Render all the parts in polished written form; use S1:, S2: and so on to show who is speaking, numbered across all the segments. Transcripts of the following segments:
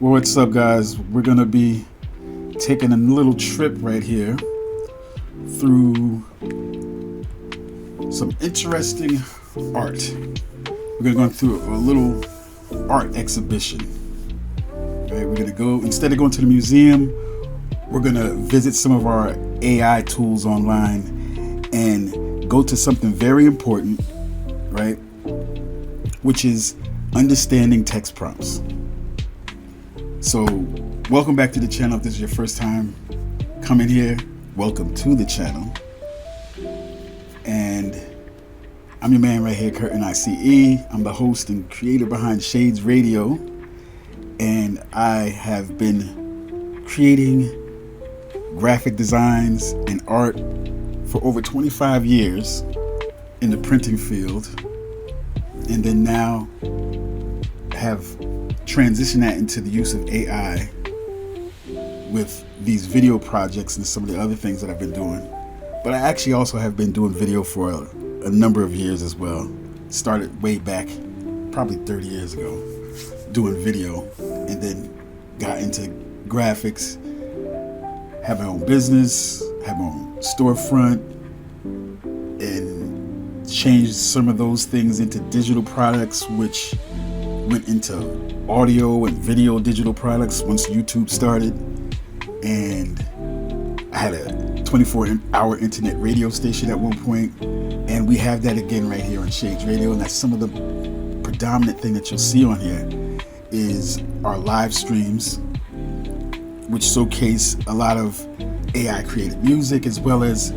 S1: Well, what's up, guys? We're going to be taking a little trip right here through some interesting art. We're going to go through a little art exhibition. Right? We're going to go, instead of going to the museum, we're going to visit some of our AI tools online and go to something very important, right? Which is understanding text prompts. So, welcome back to the channel. If this is your first time coming here, welcome to the channel. And I'm your man right here, Curtin ICE. I'm the host and creator behind Shades Radio. And I have been creating graphic designs and art for over 25 years in the printing field. And then now have transitioned that into the use of AI with these video projects and some of the other things that I've been doing. But I actually also have been doing video for a number of years as well. Started way back, probably 30 years ago, doing video, and then got into graphics, have my own business, have my own storefront, and changed some of those things into digital products, which went into audio and video digital products once YouTube started. And I had a 24-hour internet radio station at one point, and we have that again right here on Shades Radio. And that's some of the predominant thing that you'll see on here is our live streams, which showcase a lot of AI created music as well as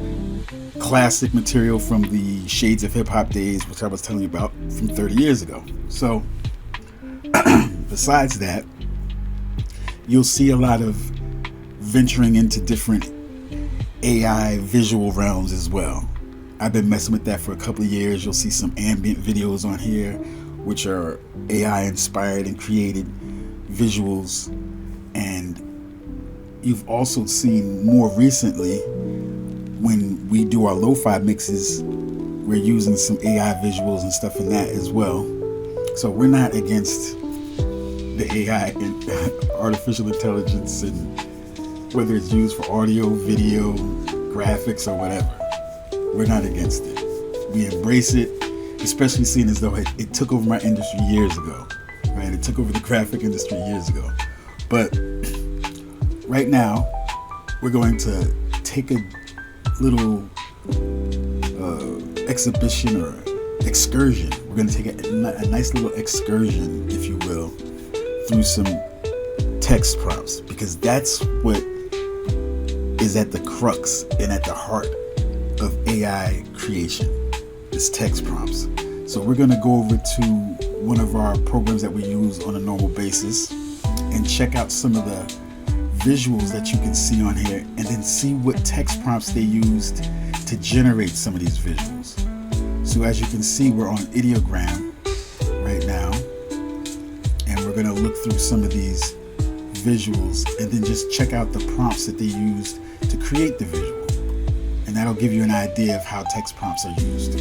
S1: classic material from the Shades of Hip Hop days, which I was telling you about from 30 years ago. So besides that, you'll see a lot of venturing into different AI visual realms as well. I've been messing with that for a couple of years. You'll see some ambient videos on here, which are AI inspired and created visuals. And you've also seen more recently when we do our lo-fi mixes, we're using some AI visuals and stuff in that as well. So we're not against the AI and artificial intelligence, and whether it's used for audio, video, graphics, or whatever. We're not against it. We embrace it, especially seeing as though it took over my industry years ago, right? It took over the graphic industry years ago. But right now, we're going to take a little exhibition or excursion. We're going to take a nice little excursion, if you will, through some text prompts, because that's what is at the crux and at the heart of AI creation, is text prompts. So we're going to go over to one of our programs that we use on a normal basis and check out some of the visuals that you can see on here, and then see what text prompts they used to generate some of these visuals. So as you can see, we're on Ideogram right now, and we're going to look through some of these visuals and then just check out the prompts that they used to create the visual, and that'll give you an idea of how text prompts are used.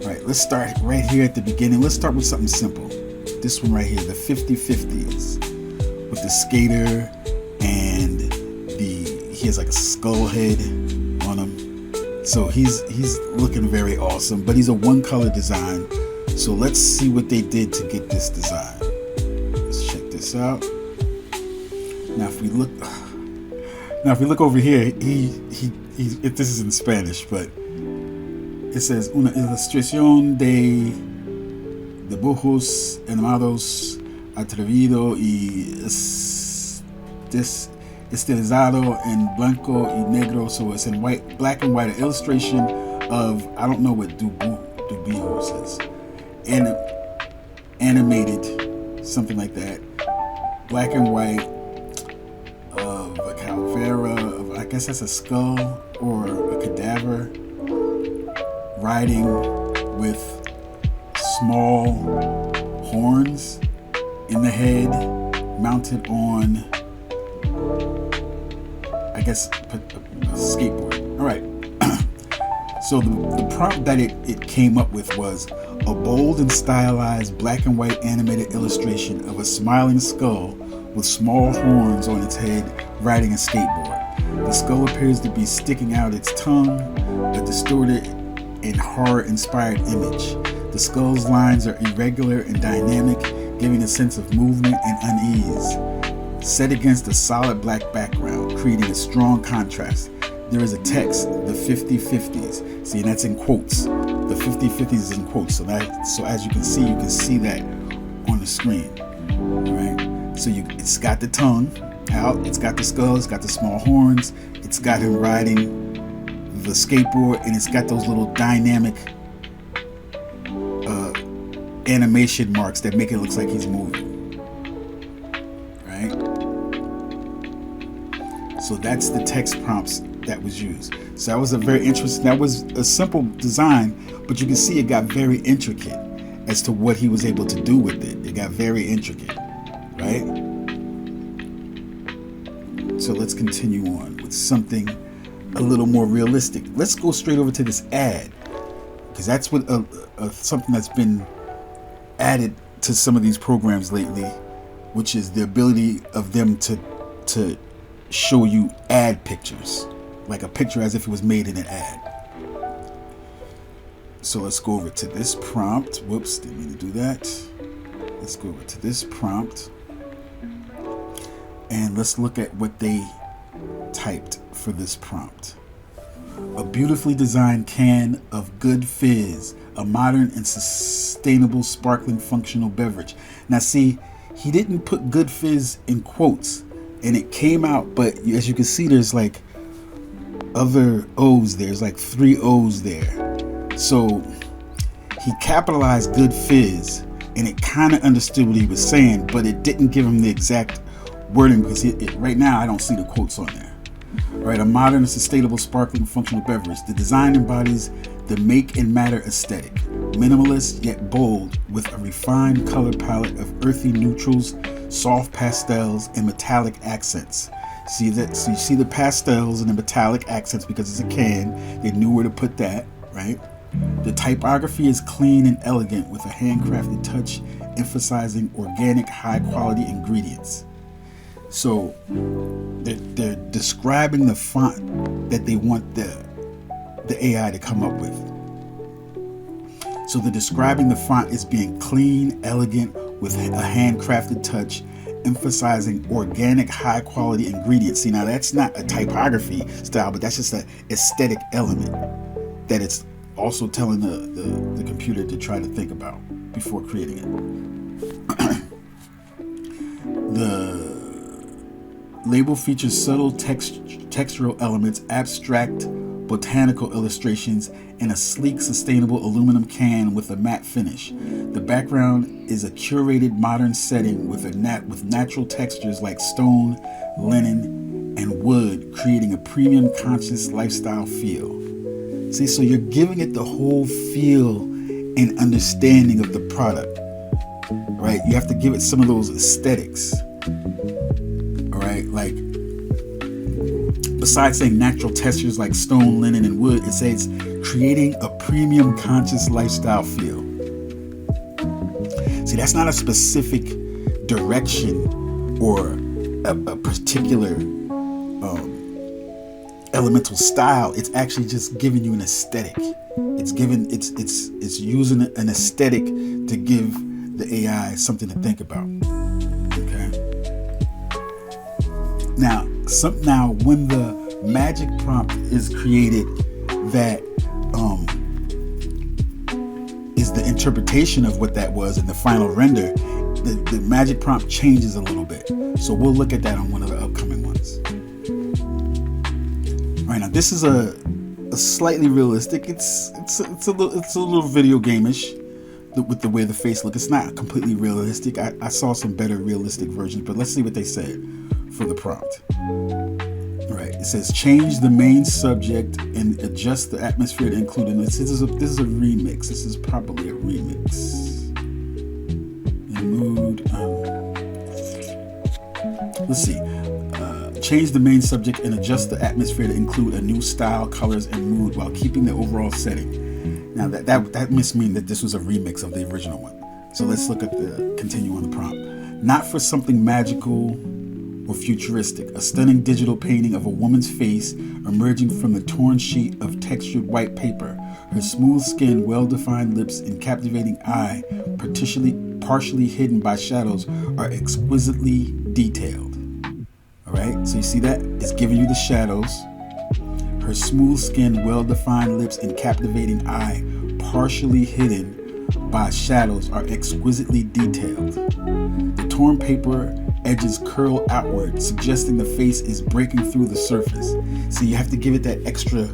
S1: All right, let's start right here at the beginning. Let's start with something simple. This one right here, the 50/50s, with the skater, and he has like a skull head on him. So he's looking very awesome, but he's a one color design. So let's see what they did to get this design. Let's check this out. Now if we look over here, this is in Spanish, but it says una ilustración de dibujos animados atrevido y estilizado en blanco y negro. So it's in black and white, an illustration of, I don't know what dibujos is, animated, something like that, black and white, of a calavera, of, I guess that's a skull or a cadaver, riding with small horns in the head, mounted on, I guess, a skateboard. All right. So the prompt that it came up with was a bold and stylized black and white animated illustration of a smiling skull with small horns on its head, riding a skateboard. The skull appears to be sticking out its tongue, a distorted and horror-inspired image. The skull's lines are irregular and dynamic, giving a sense of movement and unease. Set against a solid black background, creating a strong contrast. There is a text, the 50/50s. See, and that's in quotes. The 50/50s is in quotes. So as you can see that on the screen. All right. So it's got the tongue out, it's got the skull, it's got the small horns, it's got him riding the skateboard, and it's got those little dynamic animation marks that make it look like he's moving. Right? So that's the text prompts that was used. So that was that was a simple design, but you can see it got very intricate as to what he was able to do with it. It got very intricate, right? So let's continue on with something a little more realistic. Let's go straight over to this ad, because that's what something that's been added to some of these programs lately, which is the ability of them to show you ad pictures, like a picture as if it was made in an ad. So let's go over to this prompt. Whoops, didn't mean to do that. Let's go over to this prompt and let's look at what they typed for this prompt. A beautifully designed can of good fizz, a modern and sustainable sparkling functional beverage. Now see, he didn't put good fizz in quotes, and it came out, but as you can see, there's like other O's there. There's like 3 O's there. So he capitalized good fizz, and it kind of understood what he was saying, but it didn't give him the exact wording, because right now I don't see the quotes on there. Right, a modern and sustainable sparkling functional beverage. The design embodies the make and matter aesthetic, minimalist yet bold, with a refined color palette of earthy neutrals, soft pastels, and metallic accents. See that? So you see the pastels and the metallic accents because it's a can. They knew where to put that, right? The typography is clean and elegant with a handcrafted touch, emphasizing organic, high-quality ingredients. So they're describing the font that they want the AI to come up with. So they're describing the font as being clean, elegant, with a handcrafted touch, emphasizing organic, high-quality ingredients. See, now that's not a typography style, but that's just an aesthetic element that it's also telling the computer to try to think about before creating it. The label features subtle textural elements, abstract botanical illustrations, and a sleek, sustainable aluminum can with a matte finish. The background is a curated modern setting with natural textures like stone, linen, and wood, creating a premium conscious lifestyle feel. See, so you're giving it the whole feel and understanding of the product, right? You have to give it some of those aesthetics. Right, like besides saying natural textures like stone, linen, and wood, it says creating a premium conscious lifestyle feel. See, that's not a specific direction or a particular elemental style. It's actually just giving you an aesthetic. It's using an aesthetic to give the AI something to think about. Now, when the magic prompt is created, that is the interpretation of what that was in the final render. The magic prompt changes a little bit, so we'll look at that on one of the upcoming ones. All right, now this is a slightly realistic. It's a little video game-ish with the way the face looks. It's not completely realistic. I saw some better realistic versions, but let's see what they said for the prompt. All right, it says change the main subject and adjust the atmosphere to include in this. This is a remix. This is probably a remix. In mood. Let's see. Change the main subject and adjust the atmosphere to include a new style, colors, and mood while keeping the overall setting. Now that must mean that this was a remix of the original one. So let's continue on the prompt. Not for something magical or futuristic, a stunning digital painting of a woman's face emerging from a torn sheet of textured white paper. Her smooth skin, well-defined lips, and captivating eye, partially hidden by shadows, are exquisitely detailed. Alright, so you see that? It's giving you the shadows. Her smooth skin, well-defined lips, and captivating eye, partially hidden by shadows, are exquisitely detailed. The torn paper edges curl outward, suggesting the face is breaking through the surface. So you have to give it that extra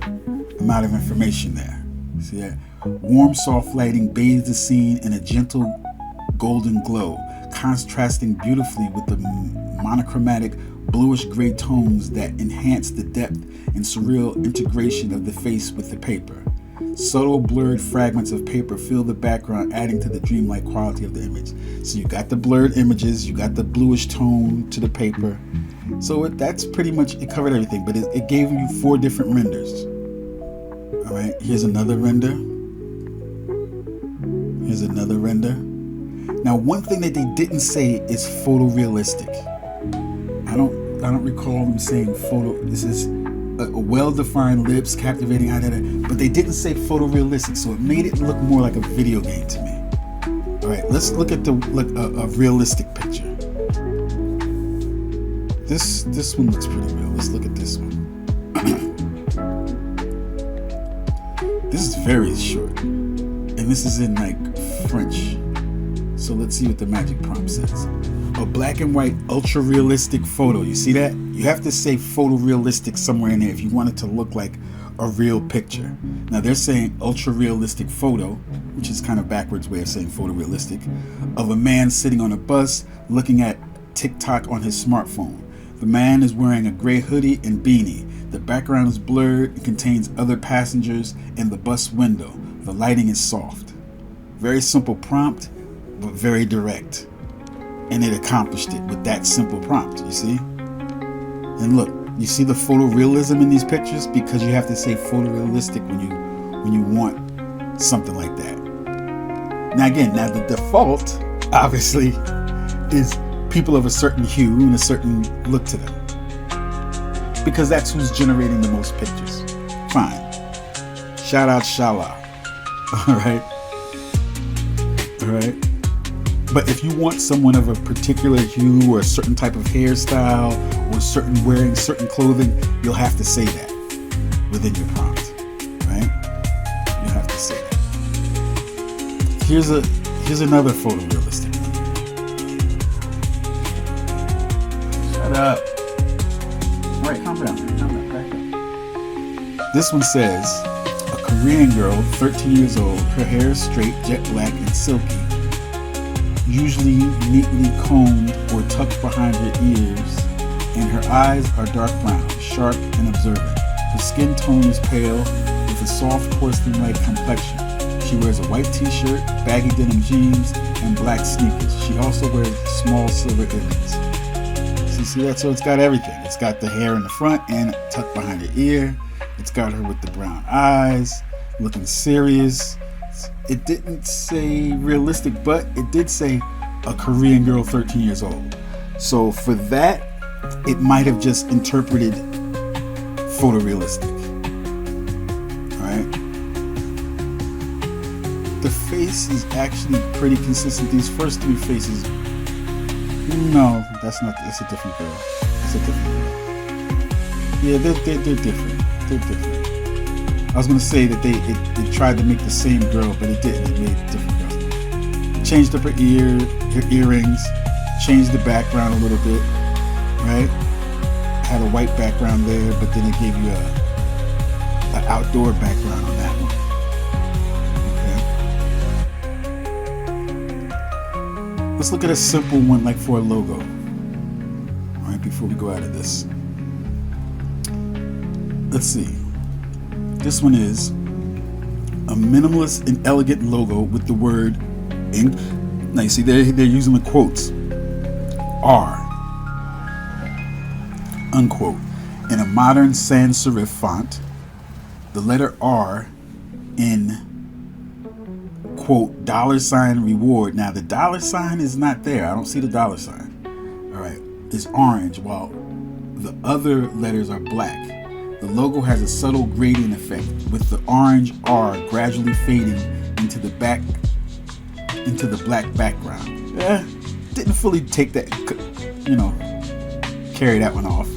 S1: amount of information there. See that? Warm, soft lighting bathes the scene in a gentle golden glow, contrasting beautifully with the monochromatic bluish-gray tones that enhance the depth and surreal integration of the face with the paper. Subtle blurred fragments of paper fill the background, adding to the dreamlike quality of the image. So you got the blurred images, you got the bluish tone to the paper. So that's pretty much, it covered everything, but it gave you 4 different renders. All right, here's another render. Here's another render. Now, one thing that they didn't say is photorealistic. I don't recall them saying photo. This is a well-defined lips, captivating eye, but they didn't say photorealistic, so it made it look more like a video game to me. All right, let's look at a realistic picture. This one looks pretty real. Let's look at this one. This is very short, and this is in like French. So let's see what the magic prompt says. A black and white ultra realistic photo. You see that? You have to say photorealistic somewhere in there if you want it to look like a real picture. Now they're saying ultra realistic photo, which is kind of backwards way of saying photorealistic, of a man sitting on a bus looking at TikTok on his smartphone. The man is wearing a gray hoodie and beanie. The background is blurred and contains other passengers in the bus window. The lighting is soft. Very simple prompt, but very direct. And it accomplished it with that simple prompt, you see? And look, you see the photorealism in these pictures because you have to say photorealistic when you want something like that. Now again, the default, obviously, is people of a certain hue and a certain look to them. Because that's who's generating the most pictures. Fine. Shout out Shala. Alright? Alright? But if you want someone of a particular hue or a certain type of hairstyle or wearing certain clothing, you'll have to say that within your prompt, right? You'll have to say that. Here's another photorealistic one. Shut up. All right, calm down. Back up. This one says, a Korean girl, 13 years old, her hair is straight, jet black, and silky, usually neatly combed or tucked behind her ears, and her eyes are dark brown, sharp and observant. Her skin tone is pale with a soft porcelain-like complexion. She wears a white t-shirt, baggy denim jeans, and black sneakers. She also wears small silver earrings. So you see that? So it's got everything. It's got the hair in the front and tucked behind her ear. It's got her with the brown eyes, looking serious. It didn't say realistic, but it did say a Korean girl 13 years old. So for that, it might have just interpreted photorealistic. Alright? The face is actually pretty consistent. These first 3 faces, no, that's a different girl. It's a different girl. Yeah, they're different. They're different. I was going to say that it tried to make the same girl, but it didn't. It made different girls. Changed up her earrings, changed the background a little bit, right? Had a white background there, but then it gave you an outdoor background on that one. Okay. Let's look at a simple one like for a logo. All right, before we go out of this. Let's see. This one is a minimalist and elegant logo with the word in. Now you see they're using the quotes R unquote in a modern sans serif font. The letter R in quote $reward. Now the $sign is not there. I don't see the $sign. All right, is orange while the other letters are black. The logo has a subtle gradient effect, with the orange R gradually fading into the black background. Didn't fully take that, carry that one off.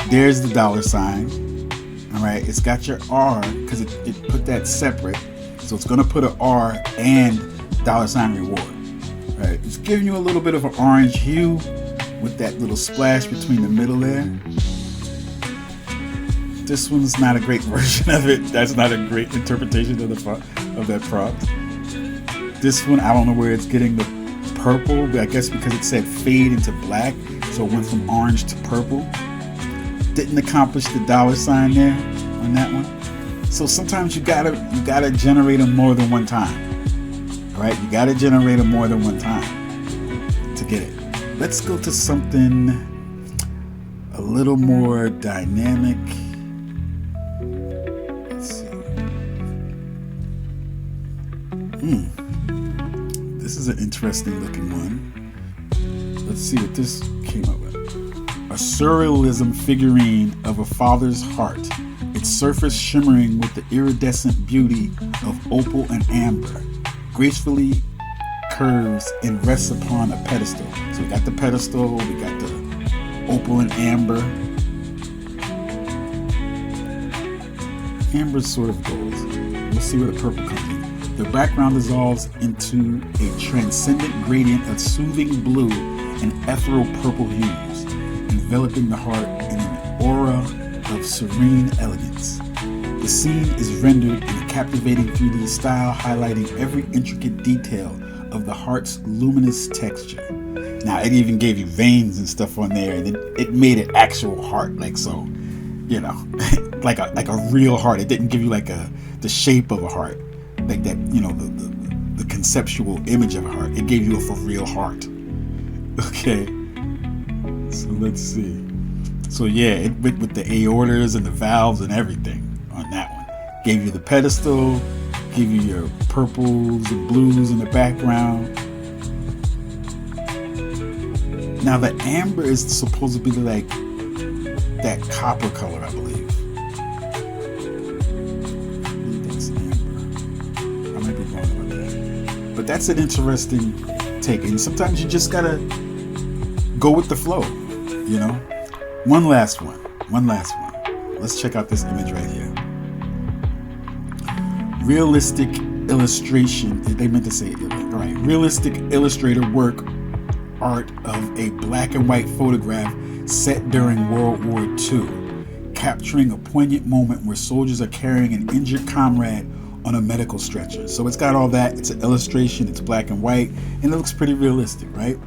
S1: There's the $. All right, it's got your R because it put that separate, so it's gonna put an R and $. Reward. All right, it's giving you a little bit of an orange hue with that little splash between the middle there. This one's not a great version of it. That's not a great interpretation of that prompt. This one, I don't know where it's getting the purple, but I guess because it said fade into black, so it went from orange to purple. Didn't accomplish the $. There on that one. So sometimes you gotta generate them more than one time. All right, you gotta generate them more than one time to get it. Let's go to something a little more dynamic. Let's see. This is an interesting looking one. Let's see what this came up with. A surrealism figurine of a father's heart. Its surface shimmering with the iridescent beauty of opal and amber. Gracefully curves and rests upon a pedestal. So we got the pedestal, we got the opal and amber. Amber's sort of gold. We'll see where the purple comes in. The background dissolves into a transcendent gradient of soothing blue and ethereal purple hues, enveloping the heart in an aura of serene elegance. The scene is rendered in a captivating 3D style, highlighting every intricate detail of the heart's luminous texture. Now, it even gave you veins and stuff on there, and it made an actual heart, like so, like a real heart. It didn't give you like the shape of a heart, like that, the conceptual image of a heart. It gave you a for real heart. Okay, so let's see. So yeah, with the aortas and the valves and everything on that one. Gave you the pedestal, give you your purples and blues in the background. Now the amber is supposed to be like that copper color, I believe. That's amber. I might be wrong about that. But that's an interesting take. And sometimes you just gotta go with the flow, One last one. Let's check out this image right here. Realistic illustration. They meant to say it. All right. Realistic illustrator work art of a black and white photograph set during World War II, capturing a poignant moment where soldiers are carrying an injured comrade on a medical stretcher. So it's got all that. It's an illustration. It's black and white, and it looks pretty realistic, right?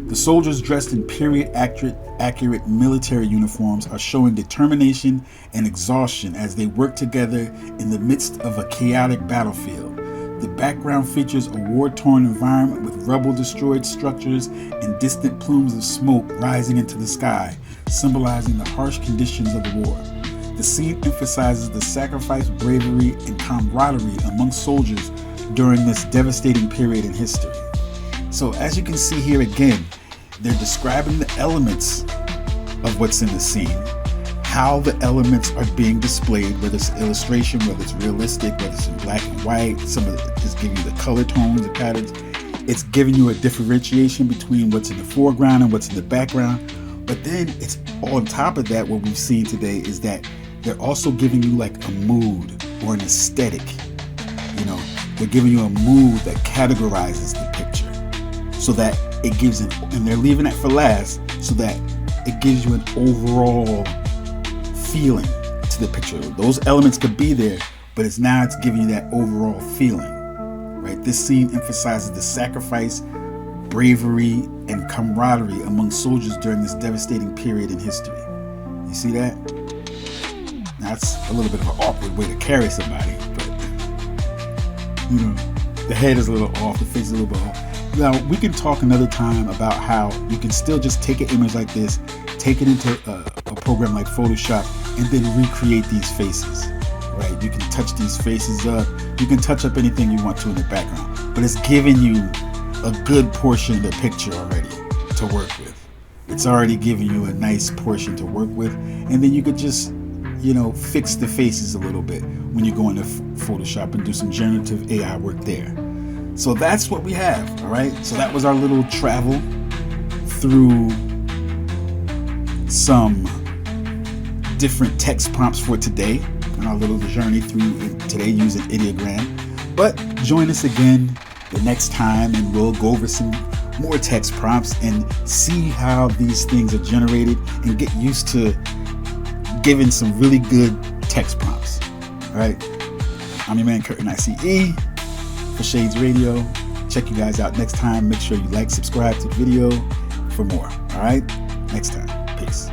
S1: The soldiers, dressed in period accurate military uniforms, are showing determination and exhaustion as they work together in the midst of a chaotic battlefield. The background features a war-torn environment with rubble-destroyed structures and distant plumes of smoke rising into the sky, symbolizing the harsh conditions of the war. The scene emphasizes the sacrifice, bravery, and camaraderie among soldiers during this devastating period in history. So as you can see here again, they're describing the elements of what's in the scene, how the elements are being displayed, whether it's illustration, whether it's realistic, whether it's in black and white. Some of it is giving you the color tones and patterns. It's giving you a differentiation between what's in the foreground and what's in the background. But then it's on top of that, what we've seen today is that they're also giving you like a mood or an aesthetic. They're giving you a mood that categorizes the picture, so that it gives and they're leaving it for last, so that it gives you an overall feeling to the picture. Those elements could be there, but it's giving you that overall feeling, right? This scene emphasizes the sacrifice, bravery, and camaraderie among soldiers during this devastating period in history. You see that? Now, it's a little bit of an awkward way to carry somebody, but the head is a little off, the face is a little bit off. Now, we can talk another time about how you can still just take an image like this, take it into a program like Photoshop, and then recreate these faces, right? You can touch these faces up. You can touch up anything you want to in the background, but it's giving you a good portion of the picture already to work with. It's already giving you a nice portion to work with, and then you could just, fix the faces a little bit when you go into Photoshop and do some generative AI work there. So that's what we have. All right. So that was our little travel through some different text prompts for today, and our little journey through today using Ideogram. But join us again the next time, and we'll go over some more text prompts and see how these things are generated and get used to giving some really good text prompts. All right. I'm your man, Curtin ICE for Shades Radio. Check you guys out next time. Make sure you like, subscribe to the video for more. All right. Next time. Peace.